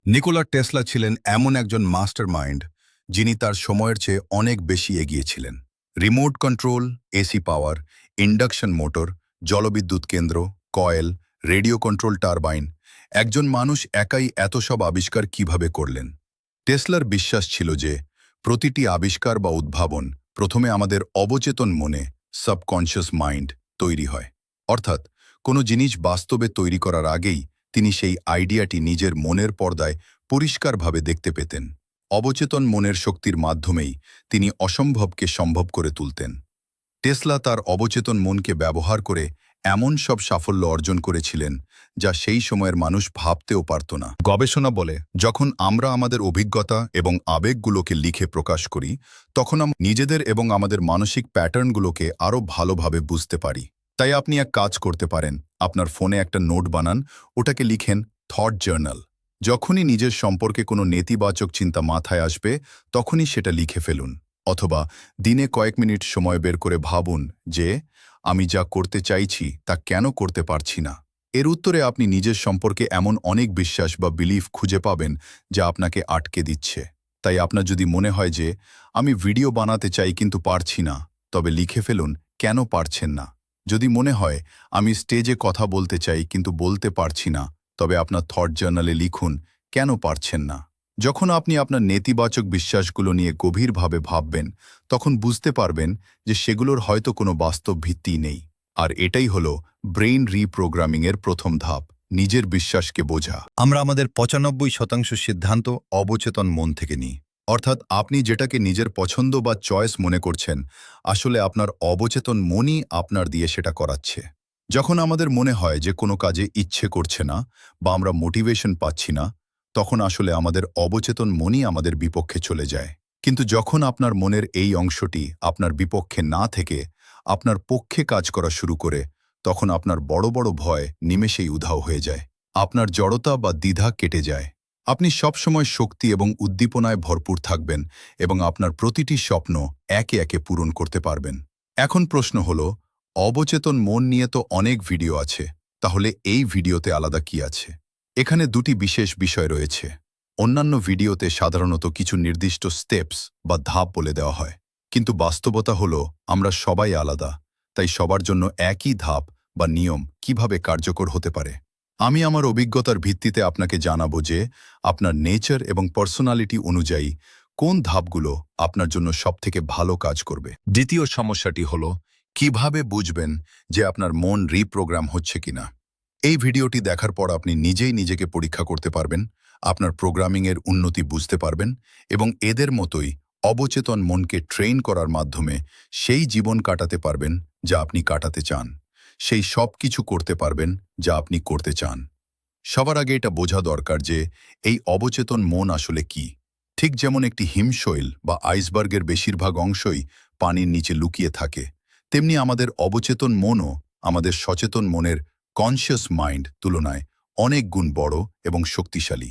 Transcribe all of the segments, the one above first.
Nikola Tesla ছিলেন এমন একজন মাস্টারমাইন্ড যিনি তার সময়ের চেয়ে অনেক বেশি এগিয়ে ছিলেন। রিমোট কন্ট্রোল, এসি পাওয়ার, ইন্ডাকশন মোটর, জলবিদ্যুৎ কেন্দ্র, কয়েল, রেডিও কন্ট্রোল টারবাইন, একজন মানুষ একাই এত সব আবিষ্কার কিভাবে করলেন? টেসলার বিশ্বাস ছিল যে প্রতিটি আবিষ্কার বা উদ্ভাবন প্রথমে আমাদের অবচেতন মনে, সাবকনশিয়াস মাইন্ড তৈরি হয়। অর্থাৎ কোনো জিনিস বাস্তবে তৈরি করার আগেই তিনি সেই আইডিয়াটি নিজের মনের পর্দায় পরিষ্কারভাবে দেখতে পেতেন। অবচেতন মনের শক্তির মাধ্যমেই তিনি অসম্ভবকে সম্ভব করে তুলতেন। টেসলা তার অবচেতন মনকে ব্যবহার করে এমন সব সাফল্য অর্জন করেছিলেন যা সেই সময়ের মানুষ ভাবতেও পারত না। গবেষণা বলে, যখন আমরা আমাদের অভিজ্ঞতা এবং আবেগগুলোকে লিখে প্রকাশ করি, তখন আমরা নিজেদের এবং আমাদের মানসিক প্যাটার্নগুলোকে আরও ভালোভাবে বুঝতে পারি। তাই আপনি এক কাজ করতে পারেন, আপনার ফোনে একটা নোট বানান, ওটাকে লিখেন থট জার্নাল। যখনই নিজের সম্পর্কে কোনো নেতিবাচক চিন্তা মাথায় আসবে, তখনই সেটা লিখে ফেলুন। অথবা দিনে কয়েক মিনিট সময় বের করে ভাবুন যে আমি যা করতে চাইছি তা কেন করতে পারছি না। এর উত্তরে আপনি নিজের সম্পর্কে এমন অনেক বিশ্বাস বা বিলিফ খুঁজে পাবেন যা আপনাকে আটকে দিচ্ছে। তাই আপনার যদি মনে হয় যে আমি ভিডিও বানাতে চাই কিন্তু পারছি না, তবে লিখে ফেলুন কেন পারছেন না। যদি মনে হয় আমি স্টেজে কথা বলতে চাই কিন্তু বলতে পারছি না, তবে আপনার থট জার্নালে লিখুন কেন পারছেন না। যখন আপনি আপনার নেতিবাচক বিশ্বাসগুলো নিয়ে গভীরভাবে ভাববেন, তখন বুঝতে পারবেন যে সেগুলোর হয়তো কোনো বাস্তব ভিত্তি নেই। আর এটাই হলো ব্রেইন রিপ্রোগ্রামিংয়ের প্রথম ধাপ, নিজের বিশ্বাসকে বোঝা। আমরা আমাদের ৯৫% সিদ্ধান্ত অবচেতন মন থেকে নিই। অর্থাৎ আপনি যেটাকে নিজের পছন্দ বা চয়েস মনে করছেন, আসলে আপনার অবচেতন মনই আপনার দিয়ে সেটা করাচ্ছে। যখন আমাদের মনে হয় যে কোনো কাজে ইচ্ছে করছে না বা আমরা মোটিভেশন পাচ্ছি না, তখন আসলে আমাদের অবচেতন মনই আমাদের বিপক্ষে চলে যায়। কিন্তু যখন আপনার মনের এই অংশটি আপনার বিপক্ষে না থেকে আপনার পক্ষে কাজ করা শুরু করে, তখন আপনার বড় বড় ভয় নিমেষেই উধাও হয়ে যায়। আপনার জড়তা বা দ্বিধা কেটে যায়। আপনি সবসময় শক্তি এবং উদ্দীপনায় ভরপুর থাকবেন এবং আপনার প্রতিটি স্বপ্ন একে একে পূরণ করতে পারবেন। এখন প্রশ্ন হলো, অবচেতন মন নিয়ে তো অনেক ভিডিও আছে, তাহলে এই ভিডিওতে আলাদা কি আছে? এখানে দুটি বিশেষ বিষয় রয়েছে। অন্যান্য ভিডিওতে সাধারণত কিছু নির্দিষ্ট স্টেপস বা ধাপ বলে দেওয়া হয়, কিন্তু বাস্তবতা হলো আমরা সবাই আলাদা। তাই সবার জন্য একই ধাপ বা নিয়ম কিভাবে কার্যকর হতে পারে, আমি আমার অভিজ্ঞতার ভিত্তিতে আপনাকে জানাবো যে আপনার নেচার এবং পার্সোনালিটি অনুযায়ী কোন ধাপগুলো আপনার জন্য সবথেকে ভালো কাজ করবে। দ্বিতীয় সমস্যাটি হলো, কিভাবে বুঝবেন যে আপনার মন রিপ্রোগ্রাম হচ্ছে কিনা। এই ভিডিওটি দেখার পর আপনি নিজেই নিজেকে পরীক্ষা করতে পারবেন, আপনার প্রোগ্রামিংয়ের উন্নতি বুঝতে পারবেন এবং এদের মতোই অবচেতন মনকে ট্রেন করার মাধ্যমে সেই জীবন কাটাতে পারবেন যা আপনি কাটাতে চান, সেই সব কিছু করতে পারবেন যা আপনি করতে চান। সবার আগে এটা বোঝা দরকার যে এই অবচেতন মন আসলে কি। ঠিক যেমন একটি হিমশৈল বা আইসবার্গের বেশিরভাগ অংশই পানির নিচে লুকিয়ে থাকে, তেমনি আমাদের অবচেতন মনও আমাদের সচেতন মনের কনশিয়াস মাইন্ড তুলনায় অনেক গুণ বড় এবং শক্তিশালী।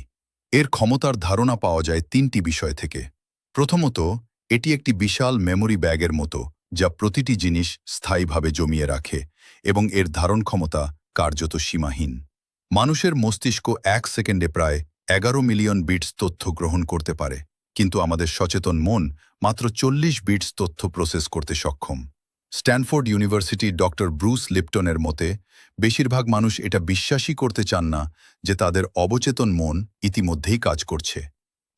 এর ক্ষমতার ধারণা পাওয়া যায় তিনটি বিষয় থেকে। প্রথমত, এটি একটি বিশাল মেমোরি ব্যাগের মতো যা প্রতিটি জিনিস স্থায়ীভাবে জমিয়ে রাখে এবং এর ধারণ ক্ষমতা কার্যত সীমাহীন। মানুষের মস্তিষ্ক ১ সেকেন্ডে প্রায় ১১ মিলিয়ন বিটস তথ্য গ্রহণ করতে পারে, কিন্তু আমাদের সচেতন মন মাত্র ৪০ বিটস তথ্য প্রসেস করতে সক্ষম। স্ট্যানফোর্ড ইউনিভার্সিটির ডক্টর ব্রুস লিপটনের মতে, বেশিরভাগ মানুষ এটা বিশ্বাসই করতে চান না যে তাদের অবচেতন মন ইতিমধ্যেই কাজ করছে।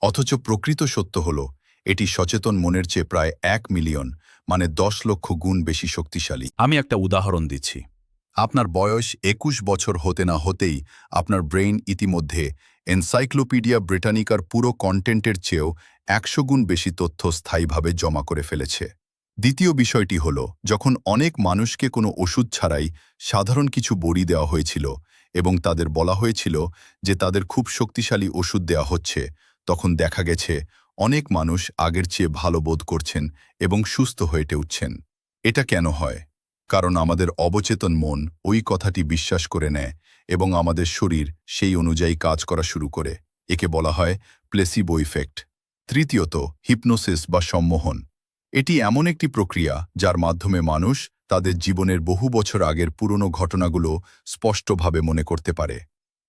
অথচ প্রকৃত সত্য হল, এটি সচেতন মনের চেয়ে প্রায় ১ মিলিয়ন, মানে ১০ লক্ষ গুণ বেশি শক্তিশালী। আমি একটা উদাহরণ দিচ্ছি। আপনার বয়স ২১ বছর হতে না হতেই আপনার ব্রেইন ইতিমধ্যে এনসাইক্লোপিডিয়া ব্রিটানিকার পুরো কন্টেন্টের চেয়েও ১০০ গুণ বেশি তথ্য স্থায়ীভাবে জমা করে ফেলেছে। দ্বিতীয় বিষয়টি হল, যখন অনেক মানুষকে কোনো ওষুধ ছাড়াই সাধারণ কিছু বড়ি দেওয়া হয়েছিল এবং তাদের বলা হয়েছিল যে তাদের খুব শক্তিশালী ওষুধ দেওয়া হচ্ছে, তখন দেখা গেছে অনেক মানুষ আগের চেয়ে ভালো বোধ করছেন এবং সুস্থ হয়ে উঠছেন। এটা কেন হয়? কারণ আমাদের অবচেতন মন ওই কথাটি বিশ্বাস করে নেয় এবং আমাদের শরীর সেই অনুযায়ী কাজ করা শুরু করে। একে বলা হয় প্লেসিবো ইফেক্ট। তৃতীয়ত, হিপনোসিস বা সম্মোহন। এটি এমন একটি প্রক্রিয়া যার মাধ্যমে মানুষ তাদের জীবনের বহু বছর আগের পুরনো ঘটনাগুলো স্পষ্টভাবে মনে করতে পারে।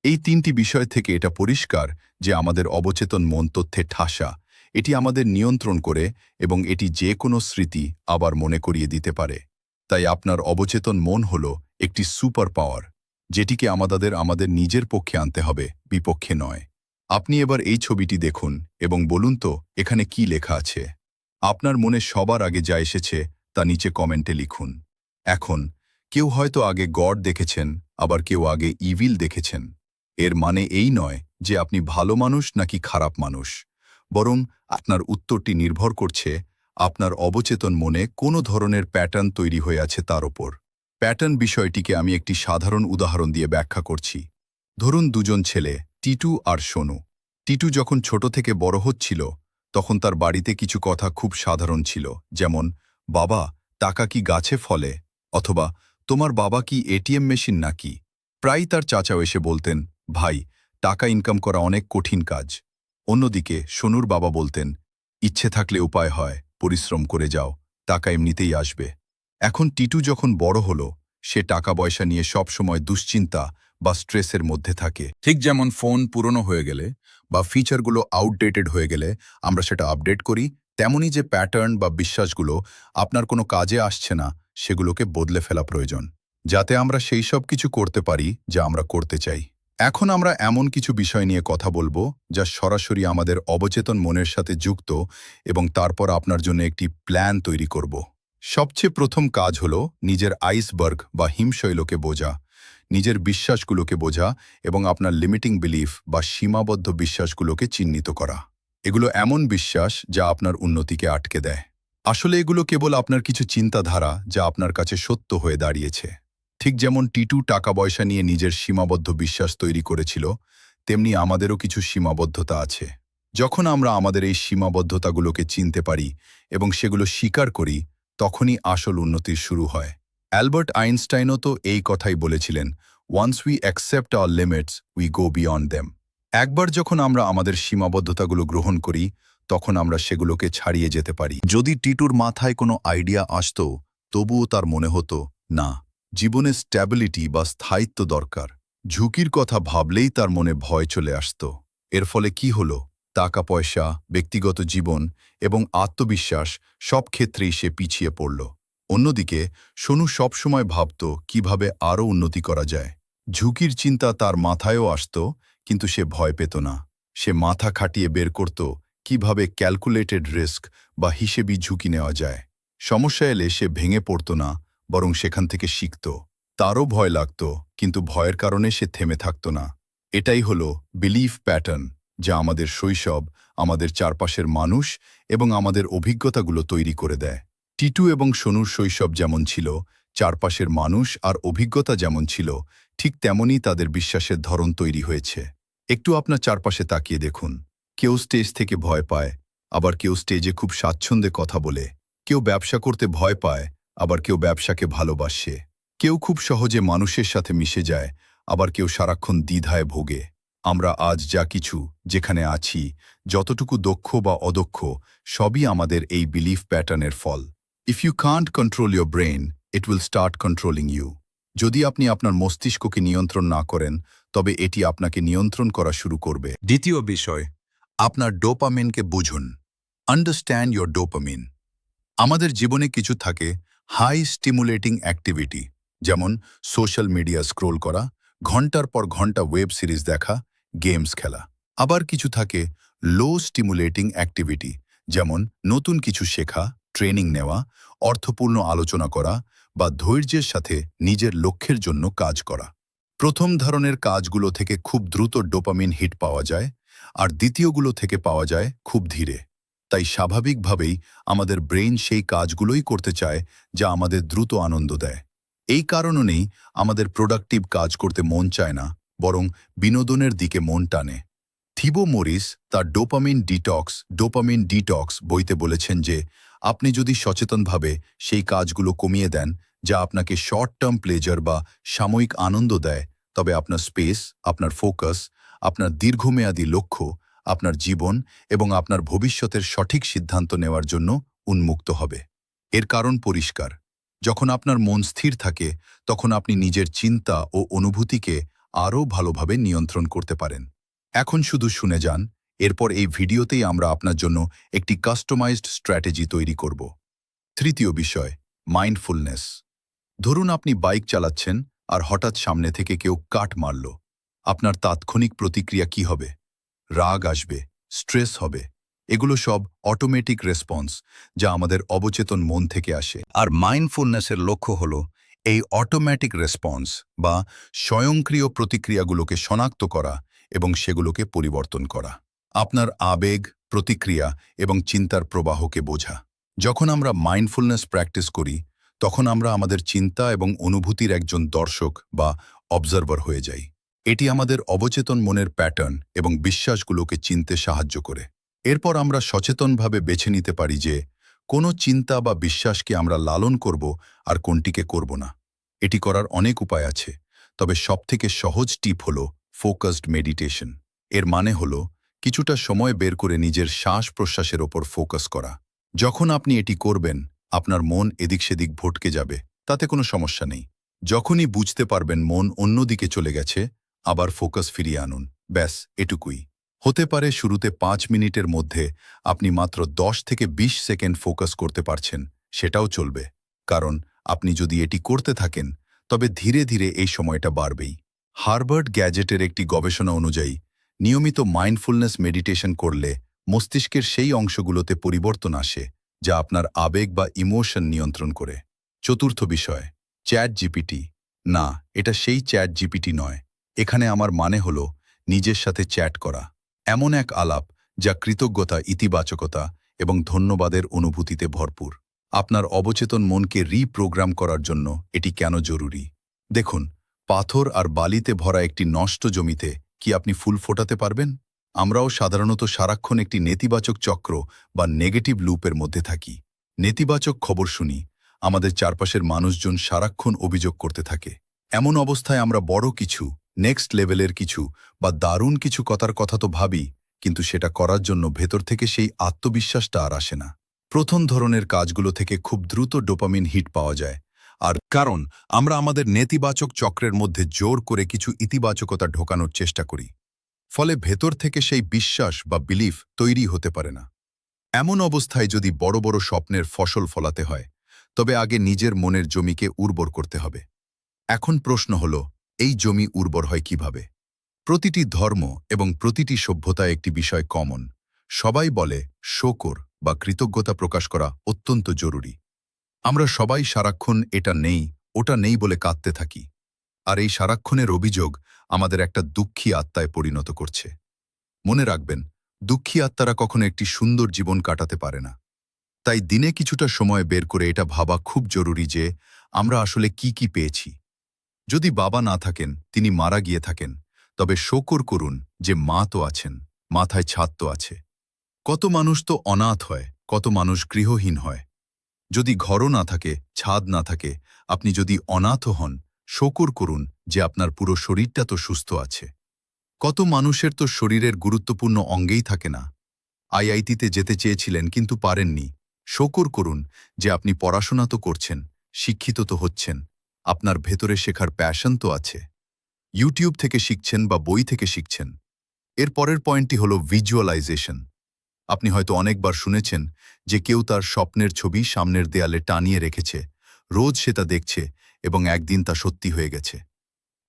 এই তিনটি বিষয় থেকে এটা পরিষ্কার যে আমাদের অবচেতন মন তথ্যে ঠাসা, এটি আমাদের নিয়ন্ত্রণ করে এবং এটি যে কোনো স্মৃতি আবার মনে করিয়ে দিতে পারে। তাই আপনার অবচেতন মন হল একটি সুপার পাওয়ার, যেটিকে আমাদের নিজের পক্ষে আনতে হবে, বিপক্ষে নয়। আপনি এবার এই ছবিটি দেখুন এবং বলুন তো এখানে কি লেখা আছে। আপনার মনে সবার আগে যা এসেছে তা নিচে কমেন্টে লিখুন। এখন কেউ হয়তো আগে গড দেখেছেন, আবার কেউ আগে ইভিল দেখেছেন। এর মানে এই নয় যে আপনি ভালো মানুষ নাকি খারাপ মানুষ, বরং আপনার উত্তরটি নির্ভর করছে আপনার অবচেতন মনে কোনো ধরনের প্যাটার্ন তৈরি হয়ে আছে তার ওপর। প্যাটার্ন বিষয়টিকে আমি একটি সাধারণ উদাহরণ দিয়ে ব্যাখ্যা করছি। ধরুন দুজন ছেলে, টিটু আর সোনু। টিটু যখন ছোট থেকে বড় হচ্ছিল তখন তার বাড়িতে কিছু কথা খুব সাধারণ ছিল, যেমন বাবা টাকা কি গাছে ফলে, অথবা তোমার বাবা কি এটিএম মেশিন নাকি। প্রায়ই তার চাচাও এসে বলতেন, ভাই টাকা ইনকাম করা অনেক কঠিন কাজ। অন্যদিকে সোনুর বাবা বলতেন, ইচ্ছে থাকলে উপায় হয়, পরিশ্রম করে যাও, টাকা এমনিতেই আসবে। এখন টিটু যখন বড় হলো, সে টাকা পয়সা নিয়ে সব সময় দুশ্চিন্তা বা স্ট্রেসের মধ্যে থাকে। ঠিক যেমন ফোন পুরনো হয়ে গেলে বা ফিচারগুলো আউটডেটেড হয়ে গেলে আমরা সেটা আপডেট করি, তেমনই যে প্যাটার্ন বা বিশ্বাসগুলো আপনার কোনো কাজে আসছে না, সেগুলোকে বদলে ফেলা প্রয়োজন, যাতে আমরা সেই সব কিছু করতে পারি যা আমরা করতে চাই। এখন আমরা এমন কিছু বিষয় নিয়ে কথা বলবো যা সরাসরি আমাদের অবচেতন মনের সাথে যুক্ত, এবং তারপর আপনার জন্য একটি প্ল্যান তৈরি করব। সবচেয়ে প্রথম কাজ হলো নিজের আইসবার্গ বা হিমশৈলকে বোঝা, নিজের বিশ্বাসগুলোকে বোঝা এবং আপনার লিমিটিং বিলিফ বা সীমাবদ্ধ বিশ্বাসগুলোকে চিহ্নিত করা। এগুলো এমন বিশ্বাস যা আপনার উন্নতিকে আটকে দেয়। আসলে এগুলো কেবল আপনার কিছু চিন্তাধারা যা আপনার কাছে সত্য হয়ে দাঁড়িয়েছে। ঠিক যেমন টিটু টাকা পয়সা নিয়ে নিজের সীমাবদ্ধ বিশ্বাস তৈরি করেছিল, তেমনি আমাদেরও কিছু সীমাবদ্ধতা আছে। যখন আমরা আমাদের এই সীমাবদ্ধতাগুলোকে চিনতে পারি এবং সেগুলো স্বীকার করি, তখনই আসল উন্নতির শুরু হয়। অ্যালবার্ট আইনস্টাইনও তো এই কথাই বলেছিলেন, once we accept our limits we go beyond them. একবার যখন আমরা আমাদের সীমাবদ্ধতাগুলো গ্রহণ করি, তখন আমরা সেগুলোকে ছাড়িয়ে যেতে পারি। যদি টিটুর মাথায় কোনো আইডিয়া আসতো, তবুও তার মনে হতো, না, জীবনে স্ট্যাবিলিটি বা স্থায়িত্ব দরকার। ঝুঁকির কথা ভাবলেই তার মনে ভয় চলে আসত। এর ফলে কি হলো? টাকা পয়সা, ব্যক্তিগত জীবন এবং আত্মবিশ্বাস সব ক্ষেত্রেই সে পিছিয়ে পড়ল। অন্যদিকে সোনু সবসময় ভাবত কিভাবে আরও উন্নতি করা যায়। ঝুঁকির চিন্তা তার মাথায়ও আসত, কিন্তু সে ভয় পেত না। সে মাথা খাটিয়ে বের করত কিভাবে ক্যালকুলেটেড রিস্ক বা হিসেবি ঝুঁকি নেওয়া যায়। সমস্যা এলে সে ভেঙে পড়ত না, বরং সেখান থেকে শিখত। তারও ভয় লাগত, কিন্তু ভয়ের কারণে সে থেমে থাকত না। এটাই হলো বিলিফ প্যাটার্ন, যা আমাদের শৈশব, আমাদের চারপাশের মানুষ এবং আমাদের অভিজ্ঞতাগুলো তৈরি করে দেয়। টিটু এবং সোনুর শৈশব যেমন ছিল, চারপাশের মানুষ আর অভিজ্ঞতা যেমন ছিল, ঠিক তেমনই তাদের বিশ্বাসের ধরন তৈরি হয়েছে। একটু আপনার চারপাশে তাকিয়ে দেখুন। কেউ স্টেজ থেকে ভয় পায়, আবার কেউ স্টেজে খুব স্বাচ্ছন্দ্যে কথা বলে। কেউ ব্যবসা করতে ভয় পায়, আবার কেউ ব্যবসাকে ভালোবাসে। কেউ খুব সহজে মানুষের সাথে মিশে যায়, আবার কেউ সারাক্ষণ দ্বিধায় ভোগে। আমরা আজ যা কিছু যেখানে আছি, যতটুকু দক্ষ বা অদক্ষ, সবই আমাদের এই বিলিফ প্যাটার্নের ফল। If you can't control your brain, it will start controlling you. যদি আপনি আপনার মস্তিষ্ককে নিয়ন্ত্রণ না করেন, তবে এটি আপনাকে নিয়ন্ত্রণ করা শুরু করবে। দ্বিতীয় বিষয়, আপনার ডোপামিনকে বুঝুন। Understand your dopamine. আমাদের জীবনে কিছু থাকে হাই স্টিমুলেটিং অ্যাক্টিভিটি, যেমন সোশ্যাল মিডিয়া স্ক্রোল করা, ঘন্টার পর ঘন্টা ওয়েব সিরিজ দেখা, গেমস খেলা। আবার কিছু থাকে লো স্টিমুলেটিং অ্যাক্টিভিটি, যেমন নতুন কিছু শেখা, ট্রেনিং নেওয়া, অর্থপূর্ণ আলোচনা করা বা ধৈর্যের সাথে নিজের লক্ষ্যের জন্য কাজ করা। প্রথম ধরনের কাজগুলো থেকে খুব দ্রুত ডোপামিন হিট পাওয়া যায়, আর দ্বিতীয়গুলো থেকে পাওয়া যায় খুব ধীরে। তাই স্বাভাবিকভাবেই আমাদের ব্রেন সেই কাজগুলোই করতে চায় যা আমাদের দ্রুত আনন্দ দেয়। এই কারণেই আমাদের প্রোডাক্টিভ কাজ করতে মন চায় না, বরং বিনোদনের দিকে মন টানে। থিবো মরিস তার ডোপামিন ডিটক্স বইতে বলেছেন যে আপনি যদি সচেতনভাবে সেই কাজগুলো কমিয়ে দেন যা আপনাকে শর্ট টার্ম প্লেজার বা সাময়িক আনন্দ দেয়, তবে আপনার স্পেস, আপনার ফোকাস, আপনার দীর্ঘমেয়াদী লক্ষ্য, আপনার জীবন এবং আপনার ভবিষ্যতের সঠিক সিদ্ধান্ত নেওয়ার জন্য উন্মুক্ত হবে। এর কারণ পরিষ্কার। যখন আপনার মন স্থির থাকে, তখন আপনি নিজের চিন্তা ও অনুভূতিকে আরও ভালোভাবে নিয়ন্ত্রণ করতে পারেন। এখন শুধু শুনে যান, এরপর এই ভিডিওতেই আমরা আপনার জন্য একটি কাস্টমাইজড স্ট্র্যাটেজি তৈরি করব। তৃতীয় বিষয়, মাইন্ডফুলনেস। ধরুন আপনি বাইক চালাচ্ছেন আর হঠাৎ সামনে থেকে কেউ কাট মারল। আপনার তাৎক্ষণিক প্রতিক্রিয়া কি হবে? রাগ আসবে, স্ট্রেস হবে। এগুলো সব অটোমেটিক রেসপন্স, যা আমাদের অবচেতন মন থেকে আসে। আর মাইন্ডফুলনেসের লক্ষ্য হল এই অটোমেটিক রেসপন্স বা স্বয়ংক্রিয় প্রতিক্রিয়াগুলোকে শনাক্ত করা এবং সেগুলোকে পরিবর্তন করা। আপনার আবেগ, প্রতিক্রিয়া এবং চিন্তার প্রবাহকে বোঝা। যখন আমরা মাইন্ডফুলনেস প্র্যাকটিস করি, তখন আমরা আমাদের চিন্তা এবং অনুভূতির একজন দর্শক বা অবজারভার হয়ে যাই। এটি আমাদের অবচেতন মনের প্যাটার্ন এবং বিশ্বাসগুলোকে চিনতে সাহায্য করে। এরপর আমরা সচেতনভাবে বেছে নিতে পারি যে কোনো চিন্তা বা বিশ্বাসকে আমরা লালন করব আর কোনটিকে করব না। এটি করার অনেক উপায় আছে, তবে সবথেকে সহজ টিপ হল ফোকাসড মেডিটেশন। এর মানে হল কিছুটা সময় বের করে নিজের শ্বাস-প্রশ্বাসের ওপর ফোকাস করা। যখন আপনি এটি করবেন, আপনার মন এদিক সেদিক ভটকে যাবে, তাতে কোনো সমস্যা নেই। যখনই বুঝতে পারবেন মন অন্যদিকে চলে গেছে, আবার ফোকাস ফিরিয়ে আনুন। ব্যাস, এটুকুই। হতে পারে শুরুতে 5 মিনিটের মধ্যে আপনি মাত্র 10 থেকে 20 সেকেন্ড ফোকাস করতে পারছেন, সেটাও চলবে। কারণ আপনি যদি এটি করতে থাকেন, তবে ধীরে ধীরে এই সময়টা বাড়বেই। হার্ভার্ড গ্যাজেটের একটি গবেষণা অনুযায়ী নিয়মিত মাইন্ডফুলনেস মেডিটেশন করলে মস্তিষ্কের সেই অংশগুলোতে পরিবর্তন আসে যা আপনার আবেগ বা ইমোশন নিয়ন্ত্রণ করে। চতুর্থ বিষয়, চ্যাট জিপিটি। না, এটা সেই চ্যাট জিপিটি নয়। এখানে আমার মানে হলো নিজের সাথে চ্যাট করা। এমন এক আলাপ যা কৃতজ্ঞতা, ইতিবাচকতা এবং ধন্যবাদের অনুভূতিতে ভরপুর। আপনার অবচেতন মনকে রিপ্রোগ্রাম করার জন্য এটি কেন জরুরি? দেখুন, পাথর আর বালিতে ভরা একটি নষ্ট জমিতে কি আপনি ফুল ফোটাতে পারবেন? আমরাও সাধারণত সারাক্ষণ একটি নেতিবাচক চক্র বা নেগেটিভ লুপের মধ্যে থাকি। নেতিবাচক খবর শুনি, আমাদের চারপাশের মানুষজন সারাক্ষণ অভিযোগ করতে থাকে। এমন অবস্থায় আমরা বড় কিছু, নেক্সট লেভেলের কিছু বা দারুণ কিছু কথার কথা তো ভাবি, কিন্তু সেটা করার জন্য ভেতর থেকে সেই আত্মবিশ্বাসটা আর আসে না। প্রথম ধরনের কাজগুলো থেকে খুব দ্রুত ডোপামিন হিট পাওয়া যায়, আর কারণ আমরা আমাদের নেতিবাচক চক্রের মধ্যে জোর করে কিছু ইতিবাচকতা ঢোকানোর চেষ্টা করি। ফলে ভেতর থেকে সেই বিশ্বাস বা বিলিফ তৈরি হতে পারে না। এমন অবস্থায় যদি বড় বড় স্বপ্নের ফসল ফলাতে হয়, তবে আগে নিজের মনের জমিকে উর্বর করতে হবে। এখন প্রশ্ন হল, এই জমি উর্বর হয় কিভাবে? প্রতিটি ধর্ম এবং প্রতিটি সভ্যতায় একটি বিষয় কমন। সবাই বলে শকর বা কৃতজ্ঞতা প্রকাশ করা অত্যন্ত জরুরি। আমরা সবাই সারাক্ষণ এটা নেই, ওটা নেই বলে কাঁদতে থাকি। আর এই সারাক্ষণের অভিযোগ আমাদের একটা দুঃখী আত্মায় পরিণত করছে। মনে রাখবেন, দুঃখী আত্মারা কখনো একটি সুন্দর জীবন কাটাতে পারে না। তাই দিনে কিছুটা সময় বের করে এটা ভাবা খুব জরুরি যে আমরা আসলে কি কি পেয়েছি। যদি বাবা না থাকেন, তিনি মারা গিয়ে থাকেন, তবে শকর করুন যে মা তো আছেন, মাথায় ছাদ তো আছে। কত মানুষ তো অনাথ হয়, কত মানুষ গৃহহীন হয়। যদি ঘরও না থাকে, ছাদ না থাকে, আপনি যদি অনাথও হন, শকর করুন যে আপনার পুরো শরীরটা তো সুস্থ আছে। কত মানুষের তো শরীরের গুরুত্বপূর্ণ অঙ্গেই থাকে না। আইআইটিতে যেতে চেয়েছিলেন কিন্তু পারেননি। শকর করুন যে আপনি পড়াশোনা তো করছেন, শিক্ষিত তো হচ্ছেন, আপনার ভেতরে শেখার প্যাশন তো আছে। ইউটিউব থেকে শিখছেন বা বই থেকে শিখছেন। এর পরের পয়েন্টটি হলো ভিজুয়ালাইজেশন। আপনি হয়তো অনেকবার শুনেছেন যে কেউ তার স্বপ্নের ছবি সামনের দেয়ালে টানিয়ে রেখেছে, রোজ সেটা দেখছে এবং একদিন তা সত্যি হয়ে গেছে।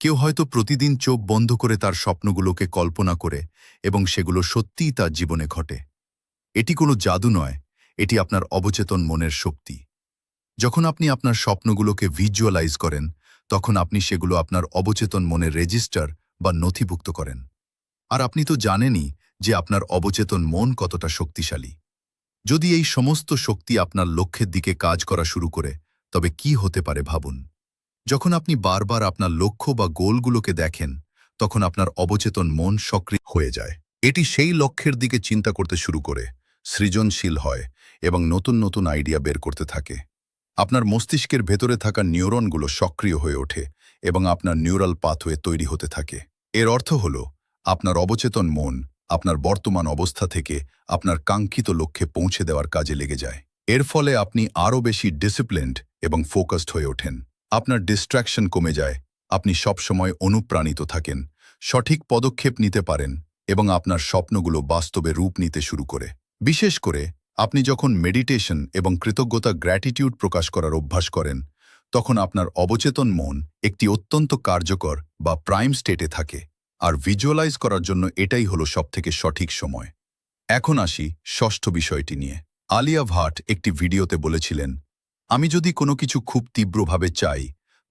কেউ হয়তো প্রতিদিন চোখ বন্ধ করে তার স্বপ্নগুলোকে কল্পনা করে এবং সেগুলো সত্যিই তার জীবনে ঘটে। এটি কোনো জাদু নয়, এটি আপনার অবচেতন মনের শক্তি। যখন আপনি আপনার স্বপ্নগুলোকে ভিজুয়ালাইজ করেন, তখন আপনি সেগুলো আপনার অবচেতন মনের রেজিস্টার বা নথিভুক্ত করেন। আর আপনি তো জানেনই যে আপনার অবচেতন মন কতটা শক্তিশালী। যদি এই সমস্ত শক্তি আপনার লক্ষ্যের দিকে কাজ করা শুরু করে, তবে কি হতে পারে ভাবুন। যখন আপনি বারবার আপনার লক্ষ্য বা গোলগুলোকে দেখেন, তখন আপনার অবচেতন মন সক্রিয় হয়ে যায়। এটি সেই লক্ষ্যের দিকে চিন্তা করতে শুরু করে, সৃজনশীল হয় এবং নতুন নতুন আইডিয়া বের করতে থাকে। আপনার মস্তিষ্কের ভেতরে থাকা নিউরনগুলো সক্রিয় হয়ে ওঠে এবং আপনার নিউরাল পাথওয়ে তৈরি হতে থাকে। এর অর্থ হল আপনার অবচেতন মন আপনার বর্তমান অবস্থা থেকে আপনার কাঙ্ক্ষিত লক্ষ্যে পৌঁছে দেওয়ার কাজে লেগে যায়। এর ফলে আপনি আরও বেশি ডিসিপ্লিনড এবং ফোকাসড হয়ে ওঠেন। আপনার ডিস্ট্র্যাকশন কমে যায়, আপনি সবসময় অনুপ্রাণিত থাকেন, সঠিক পদক্ষেপ নিতে পারেন এবং আপনার স্বপ্নগুলো বাস্তবে রূপ নিতে শুরু করে। বিশেষ করে আপনি যখন মেডিটেশন এবং কৃতজ্ঞতা গ্র্যাটিটিউড প্রকাশ করার অভ্যাস করেন, তখন আপনার অবচেতন মন একটি অত্যন্ত কার্যকর বা প্রাইম স্টেটে থাকে, আর ভিজুয়ালাইজ করার জন্য এটাই হলো সবথেকে সঠিক সময়। এখন আসি ষষ্ঠ বিষয়টি নিয়ে। আলিয়া ভাট একটি ভিডিওতে বলেছিলেন, আমি যদি কোনো কিছু খুব তীব্রভাবে চাই,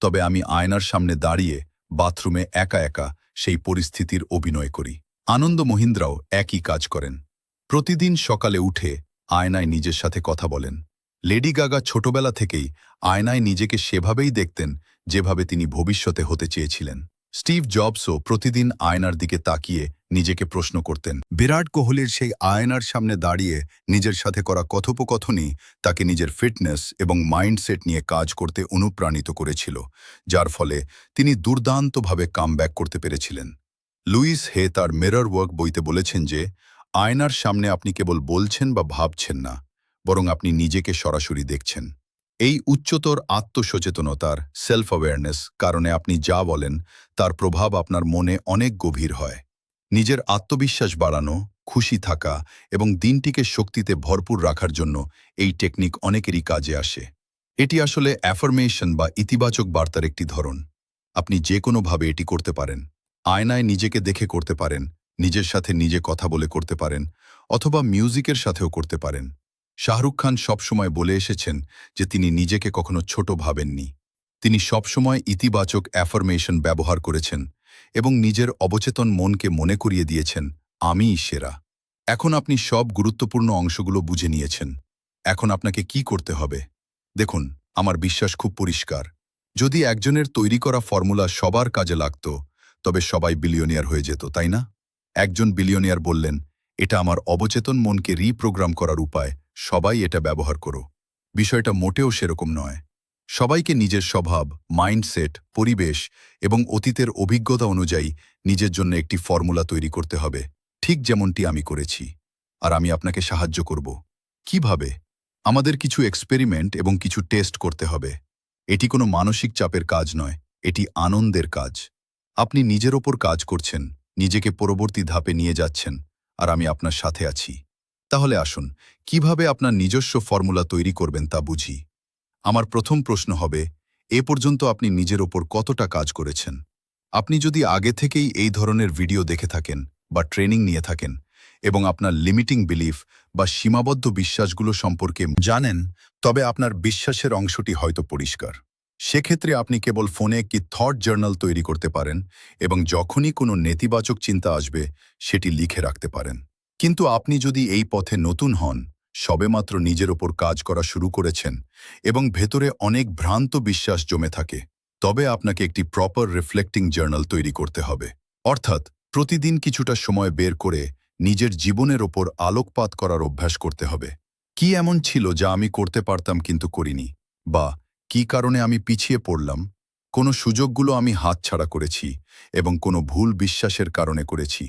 তবে আমি আয়নার সামনে দাঁড়িয়ে বাথরুমে একা একা সেই পরিস্থিতির অভিনয় করি। আনন্দ মহিন্দ্রাও একই কাজ করেন। প্রতিদিন সকালে উঠে আয়নায় নিজের সাথে কথা বলেন। লেডি গাগা ছোটবেলা থেকেই আয়নায় নিজেকে সেভাবেই দেখতেন যেভাবে তিনি ভবিষ্যতে হতে চেয়েছিলেন। স্টিভ জবসও প্রতিদিন আয়নার দিকে তাকিয়ে নিজেকে প্রশ্ন করতেন। বিরাট কোহলির সেই আয়নার সামনে দাঁড়িয়ে নিজের সাথে করা কথোপকথনই তাকে নিজের ফিটনেস এবং মাইন্ডসেট নিয়ে কাজ করতে অনুপ্রাণিত করেছিল, যার ফলে তিনি দুর্দান্তভাবে কামব্যাক করতে পেরেছিলেন। লুইস হে তার মিরর ওয়ার্ক বইতে বলেছেন যে, আয়নার সামনে আপনি কেবল বলছেন বা ভাবছেন না, বরং আপনি নিজেকে সরাসরি দেখছেন। এই উচ্চতর আত্মসচেতনতার সেলফ অ্যাওয়ারনেস কারণে আপনি যা বলেন তার প্রভাব আপনার মনে অনেক গভীর হয়। নিজের আত্মবিশ্বাস বাড়ানো, খুশি থাকা এবং দিনটিকে শক্তিতে ভরপুর রাখার জন্য এই টেকনিক অনেকেরই কাজে আসে। এটি আসলে অ্যাফার্মেশন বা ইতিবাচক বার্তার একটি ধরন। আপনি যে কোনোভাবে এটি করতে পারেন। আয়নায় নিজেকে দেখে করতে পারেন, নিজের সাথে নিজে কথা বলে করতে পারেন, অথবা মিউজিকের সাথেও করতে পারেন। শাহরুখ খান সবসময় বলে এসেছেন যে তিনি নিজেকে কখনো ছোট ভাবেননি। তিনি সবসময় ইতিবাচক অ্যাফার্মেশন ব্যবহার করেছেন এবং নিজের অবচেতন মনকে মনে করিয়ে দিয়েছেন, আমিই সেরা। এখন আপনি সব গুরুত্বপূর্ণ অংশগুলো বুঝে নিয়েছেন। এখন আপনাকে কি করতে হবে? দেখুন, আমার বিশ্বাস খুব পরিষ্কার। যদি একজনের তৈরি করা ফর্মুলা সবার কাজে লাগত, তবে সবাই বিলিয়নিয়ার হয়ে যেত, তাই না? একজন বিলিয়নিয়ার বললেন, এটা আমার অবচেতন মনকে রিপ্রোগ্রাম করার উপায়, সবাই এটা ব্যবহার করো। বিষয়টা মোটেও সেরকম নয়। সবাইকে নিজের স্বভাব, মাইন্ডসেট, পরিবেশ এবং অতীতের অভিজ্ঞতা অনুযায়ী নিজের জন্য একটি ফর্মুলা তৈরি করতে হবে, ঠিক যেমনটি আমি করেছি। আর আমি আপনাকে সাহায্য করব। কিভাবে? আমাদের কিছু এক্সপেরিমেন্ট এবং কিছু টেস্ট করতে হবে। এটি কোনো মানসিক চাপের কাজ নয়, এটি আনন্দের কাজ। আপনি নিজের ওপর কাজ করছেন, নিজেকে পরবর্তী ধাপে নিয়ে যাচ্ছেন, আর আমি আপনার সাথে আছি। তাহলে আসুন, কিভাবে আপনার নিজস্ব ফর্মুলা তৈরি করবেন তা বুঝি। আমার প্রথম প্রশ্ন হবে, এ পর্যন্ত আপনি নিজের ওপর কতটা কাজ করেছেন? আপনি যদি আগে থেকেই এই ধরনের ভিডিও দেখে থাকেন বা ট্রেনিং নিয়ে থাকেন এবং আপনার লিমিটিং বিলিফ বা সীমাবদ্ধ বিশ্বাসগুলো সম্পর্কে জানেন, তবে আপনার বিশ্বাসের অংশটি হয়তো পরিষ্কার। সেক্ষেত্রে আপনি কেবল ফোনে একটি থট জার্নাল তৈরি করতে পারেন এবং যখনই কোনো নেতিবাচক চিন্তা আসবে সেটি লিখে রাখতে পারেন। কিন্তু আপনি যদি এই পথে নতুন হন, সবেমাত্র নিজের ওপর কাজ করা শুরু করেছেন এবং ভেতরে অনেক ভ্রান্ত বিশ্বাস জমে থাকে, তবে আপনাকে একটি প্রপার রিফ্লেক্টিং জার্নাল তৈরি করতে হবে। অর্থাৎ প্রতিদিন কিছুটা সময় বের করে নিজের জীবনের ওপর আলোকপাত করার অভ্যাস করতে হবে। কি এমন ছিল যা আমি করতে পারতাম কিন্তু করিনি? বা কি কারণে আমি পিছিয়ে পড়লাম? কোনো সুযোগগুলো আমি হাতছাড়া করেছি এবং কোনো ভুল বিশ্বাসের কারণে করেছি।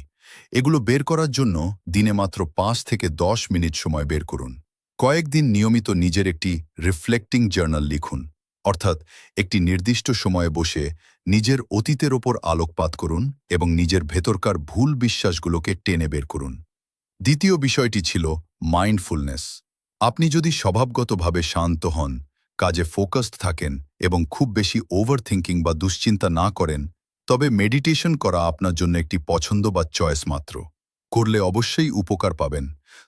এগুলো বের করার জন্য দিনে মাত্র 5 থেকে 10 মিনিট সময় বের করুন। কয়েকদিন নিয়মিত নিজের একটি রিফ্লেক্টিং জার্নাল লিখুন। অর্থাৎ একটি নির্দিষ্ট সময়ে বসে নিজের অতীতের ওপর আলোকপাত করুন এবং নিজের ভেতরকার ভুল বিশ্বাসগুলোকে টেনে বের করুন। দ্বিতীয় বিষয়টি ছিল মাইন্ডফুলনেস। আপনি যদি স্বভাবগতভাবে শান্ত হন, কাজে ফোকাসড থাকেন এবং খুব বেশি ওভারথিংকিং বা দুশ্চিন্তা না করেন, তবে মেডিটেশন করা আপনার জন্য একটি পছন্দ বা চয়েস মাত্র। করলে অবশ্যই উপকার পাবেন,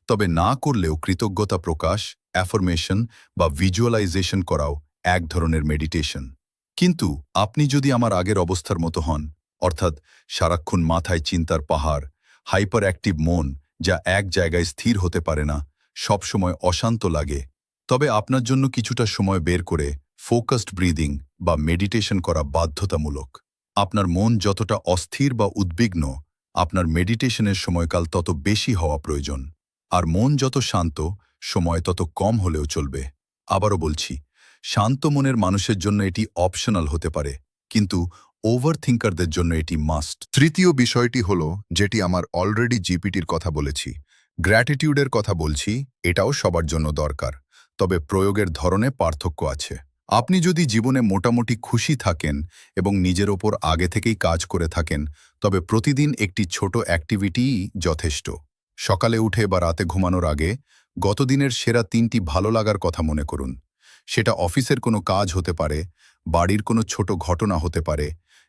তবে না করলেও কৃতজ্ঞতা প্রকাশ, অ্যাফার্মেশন বা ভিজুয়ালাইজেশন করাও এক ধরনের মেডিটেশন। কিন্তু আপনি যদি আমার আগের অবস্থার মতো হন, অর্থাৎ সারাক্ষণ মাথায় চিন্তার পাহাড়, হাইপার অ্যাক্টিভ মন যা এক জায়গায় স্থির হতে পারে না, সবসময় অশান্ত লাগে, তবে আপনার জন্য কিছুটা সময় বের করে ফোকাসড ব্রিদিং বা মেডিটেশন করা বাধ্যতামূলক। আপনার মন যতটা অস্থির বা উদ্বিগ্ন, আপনার মেডিটেশনের সময়কাল তত বেশি হওয়া প্রয়োজন। আর মন যত শান্ত, সময় তত কম হলেও চলবে। আবারও বলছি, শান্ত মনের মানুষের জন্য এটি অপশনাল হতে পারে, কিন্তু ওভার থিঙ্কারদের জন্য এটি মাস্ট। তৃতীয় বিষয়টি হলো, যেটি আমার অলরেডি জিপিটির কথা বলেছি, গ্র্যাটিটিউডের কথা বলছি। এটাও সবার জন্য দরকার, তবে প্রয়োগের ধরনে পার্থক্য আছে। আপনি যদি জীবনে মোটামুটি খুশি থাকেন এবং নিজের ওপর আগে থেকেই কাজ করে থাকেন, তবে প্রতিদিন একটি ছোট অ্যাক্টিভিটিই যথেষ্ট। সকালে উঠে বা রাতে ঘুমানোর আগে গতদিনের সেরা 3টি ভালো লাগার কথা মনে করুন। সেটা অফিসের কোনো কাজ হতে পারে, বাড়ির কোনো ছোট ঘটনা হতে পারে,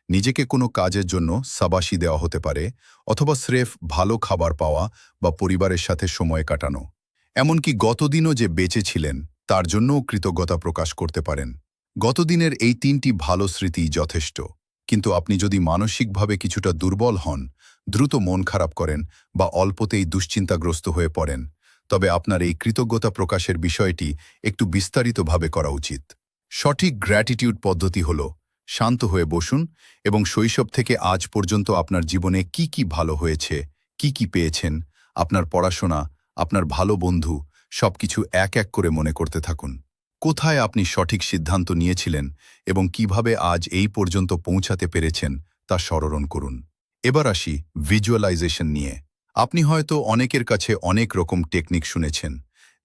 নিজেকে কোনো কাজের জন্য সাবাসি দেওয়া হতে পারে, অথবা স্রেফ ভালো খাবার পাওয়া বা পরিবারের সাথে সময় কাটানো। এমনকি গতদিনও যে বেঁচে ছিলেন তার জন্যও কৃতজ্ঞতা প্রকাশ করতে পারেন। গতদিনের এই 3টি ভালো স্মৃতি যথেষ্ট। কিন্তু আপনি যদি মানসিকভাবে কিছুটা দুর্বল হন, দ্রুত মন খারাপ করেন বা অল্পতেই দুশ্চিন্তাগ্রস্ত হয়ে পড়েন, তবে আপনার এই কৃতজ্ঞতা প্রকাশের বিষয়টি একটু বিস্তারিতভাবে করা উচিত। সঠিক গ্র্যাটিটিউড পদ্ধতি হল শান্ত হয়ে বসুন এবং শৈশব থেকে আজ পর্যন্ত আপনার জীবনে কি কি ভালো হয়েছে, কি কি পেয়েছেন, আপনার পড়াশোনা, আপনার ভালো বন্ধু, সবকিছু এক এক করে মনে করতে থাকুন। কোথায় আপনি সঠিক সিদ্ধান্ত নিয়েছিলেন এবং কিভাবে আজ এই পর্যন্ত পৌঁছাতে পেরেছেন তা স্মরণ করুন। এবার আসি ভিজুয়ালাইজেশন নিয়ে। আপনি হয়তো অনেকের কাছে অনেক রকম টেকনিক শুনেছেন,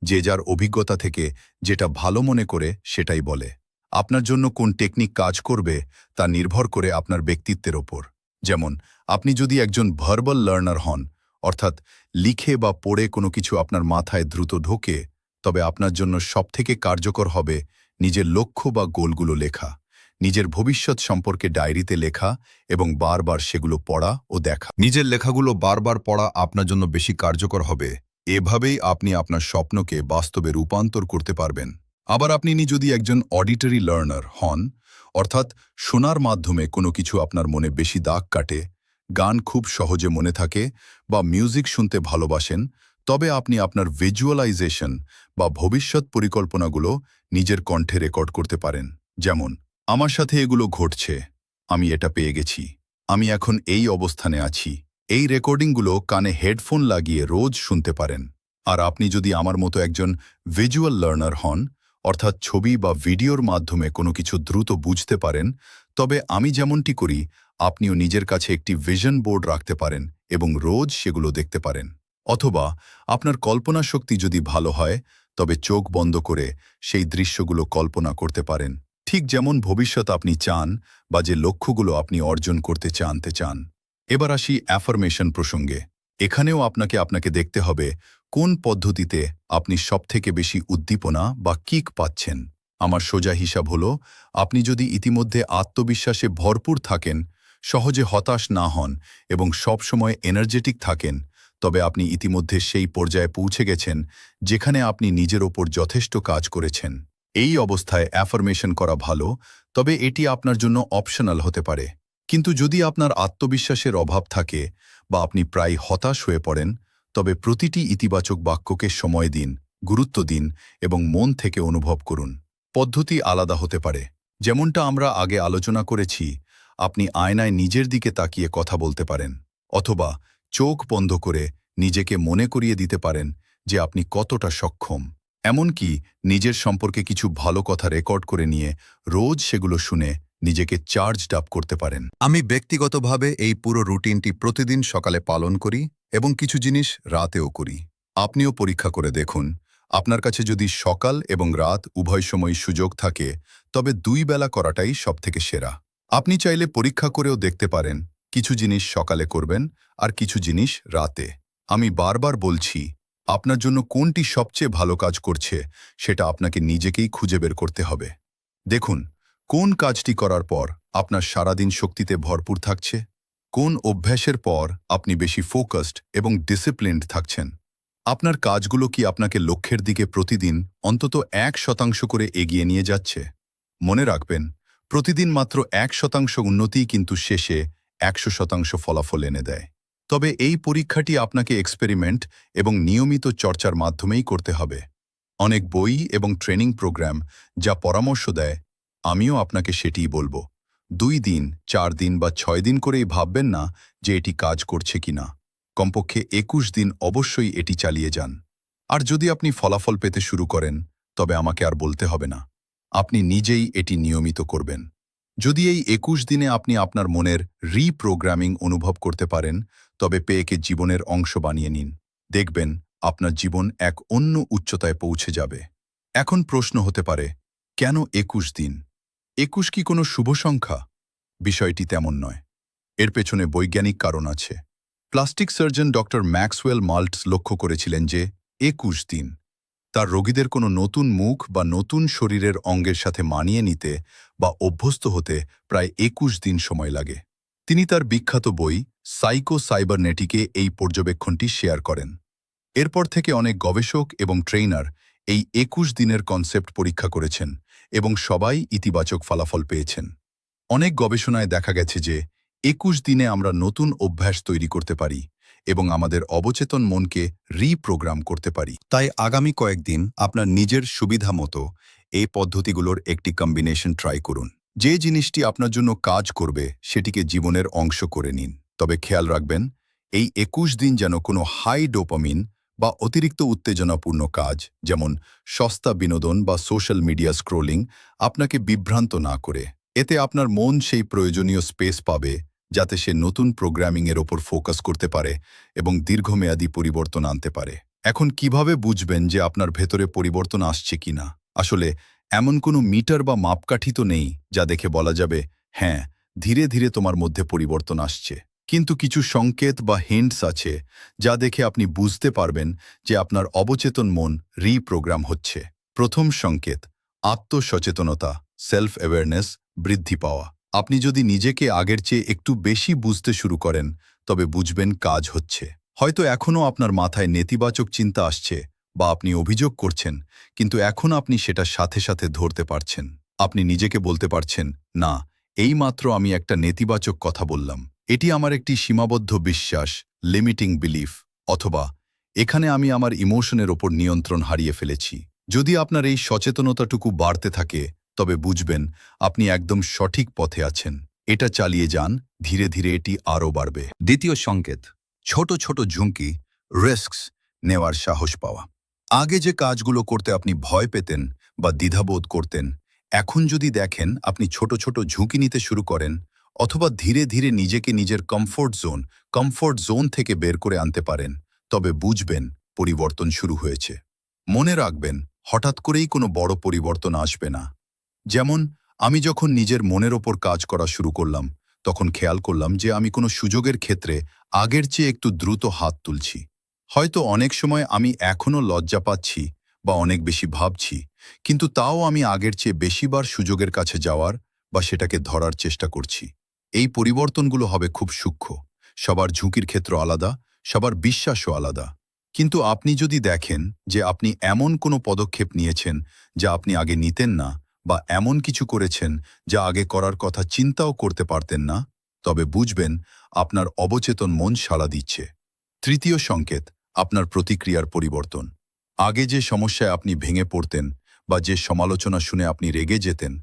যে যার অভিজ্ঞতা থেকে যেটা ভালো মনে করে সেটাই বলে। আপনার জন্য কোন টেকনিক কাজ করবে তা নির্ভর করে আপনার ব্যক্তিত্বের ওপর। যেমন, আপনি যদি একজন ভার্বাল লার্নার হন, অর্থাৎ লিখে বা পড়ে কোনো কিছু আপনার মাথায় দ্রুত ঢোকে, তবে আপনার জন্য সবথেকে কার্যকর হবে নিজের লক্ষ্য বা গোলগুলো লেখা, নিজের ভবিষ্যৎ সম্পর্কে ডায়েরিতে লেখা এবং বারবার সেগুলো পড়া ও দেখা। নিজের লেখাগুলো বারবার পড়া আপনার জন্য বেশি কার্যকর হবে। এভাবেই আপনি আপনার স্বপ্নকে বাস্তবে রূপান্তর করতে পারবেন। আবার আপনি যদি একজন অডিটরি লার্নার হন, অর্থাৎ শোনার মাধ্যমে কোনো কিছু আপনার মনে বেশি দাগ কাটে, গান খুব সহজে মনে থাকে বা মিউজিক শুনতে ভালোবাসেন, তবে আপনি আপনার ভিজুয়ালাইজেশন বা ভবিষ্যৎ পরিকল্পনাগুলো নিজের কণ্ঠে রেকর্ড করতে পারেন। যেমন, আমার সাথে এগুলো ঘটছে, আমি এটা পেয়ে গেছি, আমি এখন এই অবস্থানে আছি। এই রেকর্ডিংগুলো কানে হেডফোন লাগিয়ে রোজ শুনতে পারেন। আর আপনি যদি আমার মতো একজন ভিজুয়াল লার্নার হন, অর্থাৎ ছবি বা ভিডিওর মাধ্যমে কোনো কিছু দ্রুত বুঝতে পারেন, তবে আমি যেমনটি করি আপনিও নিজের কাছে একটি ভিশন বোর্ড রাখতে পারেন এবং রোজ সেগুলো দেখতে পারেন। অথবা আপনার কল্পনা শক্তি যদি ভালো হয়, তবে চোখ বন্ধ করে সেই দৃশ্যগুলো কল্পনা করতে পারেন, ঠিক যেমন ভবিষ্যৎ আপনি চান বা যে লক্ষ্যগুলো আপনি অর্জন করতে চান। এবার আসি অ্যাফার্মেশন প্রসঙ্গে। এখানেও আপনাকে দেখতে হবে কোন পদ্ধতিতে আপনি সবথেকে বেশি উদ্দীপনা বা কিক পাচ্ছেন। আমার সোজা হিসাব হলো, আপনি যদি ইতিমধ্যে আত্মবিশ্বাসে ভরপুর থাকেন, সহজে হতাশ না হন এবং সবসময় এনার্জেটিক থাকেন, তবে আপনি ইতিমধ্যে সেই পর্যায়ে পৌঁছে গেছেন যেখানে আপনি নিজের ওপর যথেষ্ট কাজ করেছেন। এই অবস্থায় অ্যাফার্মেশন করা ভালো, তবে এটি আপনার জন্য অপশনাল হতে পারে। কিন্তু যদি আপনার আত্মবিশ্বাসের অভাব থাকে বা আপনি প্রায় হতাশ হয়ে পড়েন, তবে প্রতিটি ইতিবাচক বাক্যকে সময় দিন, গুরুত্ব দিন এবং মন থেকে অনুভব করুন। পদ্ধতি আলাদা হতে পারে। যেমনটা আমরা আগে আলোচনা করেছি, আপনি আয়নায় নিজের দিকে তাকিয়ে কথা বলতে পারেন, অথবা চোখ বন্ধ করে নিজেকে মনে করিয়ে দিতে পারেন যে আপনি কতটা সক্ষম। এমনকি নিজের সম্পর্কে কিছু ভালো কথা রেকর্ড করে নিয়ে রোজ সেগুলো শুনে নিজেকে চার্জড আপ করতে পারেন। আমি ব্যক্তিগতভাবে এই পুরো রুটিনটি প্রতিদিন সকালে পালন করি এবং কিছু জিনিস রাতেও করি। আপনিও পরীক্ষা করে দেখুন। আপনার কাছে যদি সকাল এবং রাত উভয় সময় সুযোগ থাকে, তবে 2 বেলা করাটাই সবথেকে সেরা। আপনি চাইলে পরীক্ষা করেও দেখতে পারেন, কিছু জিনিস সকালে করবেন আর কিছু জিনিস রাতে। আমি বারবার বলছি, আপনার জন্য কোনটি সবচেয়ে ভালো কাজ করছে সেটা আপনাকে নিজেকেই খুঁজে বের করতে হবে। দেখুন, কোন কাজটি করার পর আপনার সারাদিন শক্তিতে ভরপুর থাকছে, কোন অভ্যাসের পর আপনি বেশি ফোকাসড এবং ডিসিপ্লিনড থাকছেন। আপনার কাজগুলো কি আপনাকে লক্ষ্যের দিকে প্রতিদিন অন্তত 1% করে এগিয়ে নিয়ে যাচ্ছে? মনে রাখবেন, প্রতিদিন মাত্র 1% উন্নতিই কিন্তু শেষে 100% ফলাফল এনে দেয়। তবে এই পরীক্ষাটি আপনাকে এক্সপেরিমেন্ট এবং নিয়মিত চর্চার মাধ্যমেই করতে হবে। অনেক বই এবং ট্রেনিং প্রোগ্রাম যা পরামর্শ দেয়, আমিও আপনাকে সেটিই বলবো। 2 দিন, 4 দিন বা 6 দিন করেই ভাববেন না যে এটি কাজ করছে কিনা। কমপক্ষে 21 দিন অবশ্যই এটি চালিয়ে যান। আর যদি আপনি ফলাফল পেতে শুরু করেন, তবে আমাকে আর বলতে হবে না। আপনি নিজেই এটি নিয়মিত করবেন। যদি এই 21 দিনে আপনি আপনার মনের রিপ্রোগ্রামিং অনুভব করতে পারেন, তবে পেয়েকে জীবনের অংশ বানিয়ে নিন। দেখবেন আপনার জীবন এক অন্য উচ্চতায় পৌঁছে যাবে। এখন প্রশ্ন হতে পারে, কেন ২১ দিন? ২১ কি কোনো শুভ সংখ্যা? বিষয়টি তেমন নয়। এর পেছনে বৈজ্ঞানিক কারণ আছে। প্লাস্টিক সার্জন ডক্টর ম্যাক্সওয়েল মাল্টস লক্ষ্য করেছিলেন যে ২১ দিন তার রোগীদের কোনো নতুন মুখ বা নতুন শরীরের অঙ্গের সাথে মানিয়ে নিতে বা অভ্যস্ত হতে প্রায় ২১ দিন সময় লাগে। তিনি তার বিখ্যাত বই সাইকো সাইবারনেটিকে এই পর্যবেক্ষণটি শেয়ার করেন। এরপর থেকে অনেক গবেষক এবং ট্রেইনার এই ২১ দিনের কনসেপ্ট পরীক্ষা করেছেন এবং সবাই ইতিবাচক ফলাফল পেয়েছেন। অনেক গবেষণায় দেখা গেছে যে ২১ দিনে আমরা নতুন অভ্যাস তৈরি করতে পারি এবং আমাদের অবচেতন মনকে রিপ্রোগ্রাম করতে পারি। তাই আগামী কয়েকদিন আপনার নিজের সুবিধা মতো এই পদ্ধতিগুলোর একটি কম্বিনেশন ট্রাই করুন। যে জিনিসটি আপনার জন্য কাজ করবে সেটিকে জীবনের অংশ করে নিন। তবে খেয়াল রাখবেন, এই ২১ দিন যেন কোনো হাই ডোপামিন বা অতিরিক্ত উত্তেজনাপূর্ণ কাজ যেমন সস্তা বিনোদন বা সোশ্যাল মিডিয়া স্ক্রোলিং আপনাকে বিভ্রান্ত না করে। এতে আপনার মন সেই প্রয়োজনীয় স্পেস পাবে যাতে সে নতুন প্রোগ্রামিংয়ের ওপর ফোকাস করতে পারে এবং দীর্ঘমেয়াদী পরিবর্তন আনতে পারে। এখন কিভাবে বুঝবেন যে আপনার ভেতরে পরিবর্তন আসছে কিনা? আসলে এমন কোনো মিটার বা মাপকাঠি তো নেই যা দেখে বলা যাবে, হ্যাঁ, ধীরে ধীরে তোমার মধ্যে পরিবর্তন আসছে। কিন্তু কিছু সংকেত বা হিন্টস আছে যা দেখে আপনি বুঝতে পারবেন যে আপনার অবচেতন মন রিপ্রোগ্রাম হচ্ছে। প্রথম সংকেত, আত্মসচেতনতা, সেলফ অ্যাওয়ারনেস বৃদ্ধি পাওয়া। আপনি যদি নিজেকে আগের চেয়ে একটু বেশি বুঝতে শুরু করেন তবে বুঝবেন কাজ হচ্ছে। হয়তো এখনও আপনার মাথায় নেতিবাচক চিন্তা আসছে বা আপনি অভিযোগ করছেন, কিন্তু এখন আপনি সেটা সাথে সাথে ধরতে পারছেন। আপনি নিজেকে বলতে পারছেন, না, এইমাত্র আমি একটা নেতিবাচক কথা বললাম, এটি আমার একটি সীমাবদ্ধ বিশ্বাস, লিমিটিং বিলিফ, অথবা এখানে আমি আমার ইমোশনের ওপর নিয়ন্ত্রণ হারিয়ে ফেলেছি। যদি আপনার এই সচেতনতাটুকু বাড়তে থাকে তবে বুঝবেন আপনি একদম সঠিক পথে আছেন। এটা চালিয়ে যান, ধীরে ধীরে এটি আরও বাড়বে। দ্বিতীয় সংকেত, ছোট ছোট ঝুঁকি, রিস্কস নেওয়ার সাহস পাওয়া। আগে যে কাজগুলো করতে আপনি ভয় পেতেন বা দ্বিধাবোধ করতেন, এখন যদি দেখেন আপনি ছোট ছোট ঝুঁকি নিতে শুরু করেন অথবা ধীরে ধীরে নিজেকে নিজের কমফোর্ট জোন থেকে বের করে আনতে পারেন, তবে বুঝবেন পরিবর্তন শুরু হয়েছে। মনে রাখবেন, হঠাৎ করেই কোনো বড় পরিবর্তন আসবে না। যেমন আমি যখন নিজের মনের ওপর কাজ করা শুরু করলাম তখন খেয়াল করলাম যে আমি কোনো সুযোগের ক্ষেত্রে আগের চেয়ে একটু দ্রুত হাত তুলছি। হয়তো অনেক সময় আমি এখনও লজ্জা পাচ্ছি বা অনেক বেশি ভাবছি, কিন্তু তাও আমি আগের চেয়ে বেশিবার সুযোগের কাছে যাওয়ার বা সেটাকে ধরার চেষ্টা করছি। এই পরিবর্তনগুলো হবে খুব সূক্ষ্ম। সবার ঝুঁকির ক্ষেত্র আলাদা, সবার বিশ্বাসও আলাদা। কিন্তু আপনি যদি দেখেন যে আপনি এমন কোনো পদক্ষেপ নিয়েছেন যা আপনি আগে নিতেন না, বা এমন কিছু করেছেন যা আগে করার কথা চিন্তাও করতে পারতেন না, তবে বুঝবেন আপনার অবচেতন মন সাড়া দিচ্ছে। তৃতীয় সংকেত, আপনার প্রতিক্রিয়ার পরিবর্তন। আগে যে সমস্যায় আপনি ভেঙে পড়তেন বা যে সমালোচনা শুনে আপনি রেগে যেতেন,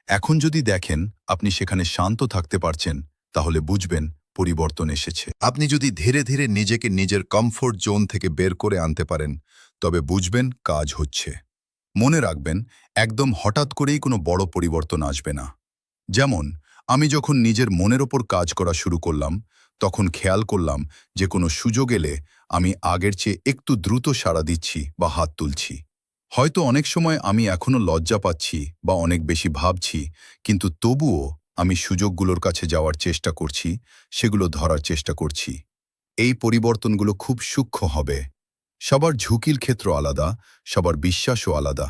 এখন যদি দেখেন আপনি সেখানে শান্ত থাকতে পারছেন, তাহলে বুঝবেন পরিবর্তন এসেছে। আপনি যদি ধীরে ধীরে নিজেকে নিজের কমফোর্ট জোন থেকে বের করে আনতে পারেন, তবে বুঝবেন কাজ হচ্ছে। মনে রাখবেন, একদম হঠাৎ করেই কোনো বড় পরিবর্তন আসবে না। যেমন আমি যখন নিজের মনের ওপর কাজ করা শুরু করলাম তখন খেয়াল করলাম যে কোনো সুযোগ এলে আমি আগের চেয়ে একটু দ্রুত সাড়া দিচ্ছি বা হাত তুলছি। হয়তো অনেক সময় আমি এখনো লজ্জা পাচ্ছি বা অনেক বেশি ভাবছি, কিন্তু তবুও আমি সুযোগগুলোর কাছে যাওয়ার চেষ্টা করছি, সেগুলো ধরার চেষ্টা করছি। এই পরিবর্তনগুলো খুব সূক্ষ্ম হবে। সবার ঝুঁকির ক্ষেত্র আলাদা, সবার বিশ্বাসও আলাদা।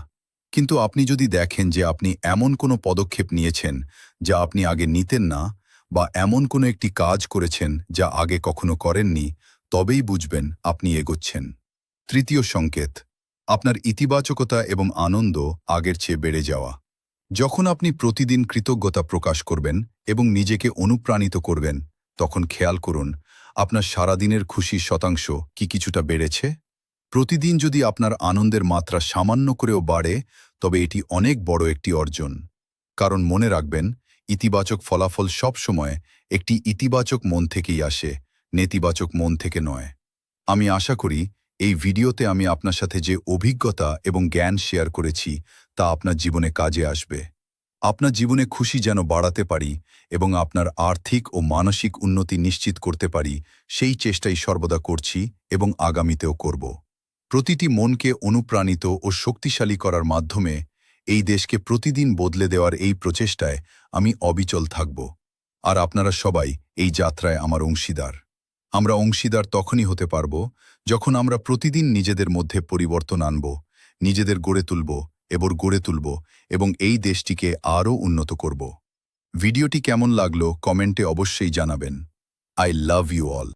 কিন্তু আপনি যদি দেখেন যে আপনি এমন কোনো পদক্ষেপ নিয়েছেন যা আপনি আগে নিতেন না, বা এমন কোনো একটি কাজ করেছেন যা আগে কখনো করেননি, তবেই বুঝবেন আপনি এগোচ্ছেন। তৃতীয় সংকেত, আপনার ইতিবাচকতা এবং আনন্দ আগের চেয়ে বেড়ে যাওয়া। যখন আপনি প্রতিদিন কৃতজ্ঞতা প্রকাশ করবেন এবং নিজেকে অনুপ্রাণিত করবেন, তখন খেয়াল করুন আপনার সারাদিনের খুশির শতাংশ কি কিছুটা বেড়েছে। প্রতিদিন যদি আপনার আনন্দের মাত্রা সামান্য করেও বাড়ে, তবে এটি অনেক বড় একটি অর্জন। কারণ মনে রাখবেন, ইতিবাচক ফলাফল সবসময় একটি ইতিবাচক মন থেকেই আসে, নেতিবাচক মন থেকে নয়। আমি আশা করি এই ভিডিওতে আমি আপনার সাথে যে অভিজ্ঞতা এবং জ্ঞান শেয়ার করেছি তা আপনার জীবনে কাজে আসবে। আপনার জীবনে খুশি যেন বাড়াতে পারি এবং আপনার আর্থিক ও মানসিক উন্নতি নিশ্চিত করতে পারি, সেই চেষ্টাই সর্বদা করছি এবং আগামীতেও করব। প্রতিটি মনকে অনুপ্রাণিত ও শক্তিশালী করার মাধ্যমে এই দেশকে প্রতিদিন বদলে দেওয়ার এই প্রচেষ্টায় আমি অবিচল থাকব। আর আপনারা সবাই এই যাত্রায় আমার অংশীদার। আমরা অংশীদার তখনই হতে পারব যখন আমরা প্রতিদিন নিজেদের মধ্যে পরিবর্তন আনব, নিজেদের গড়ে তুলব এবং এই দেশটিকে আরও উন্নত করব। ভিডিওটি কেমন লাগলো কমেন্টে অবশ্যই জানাবেন। I love you all.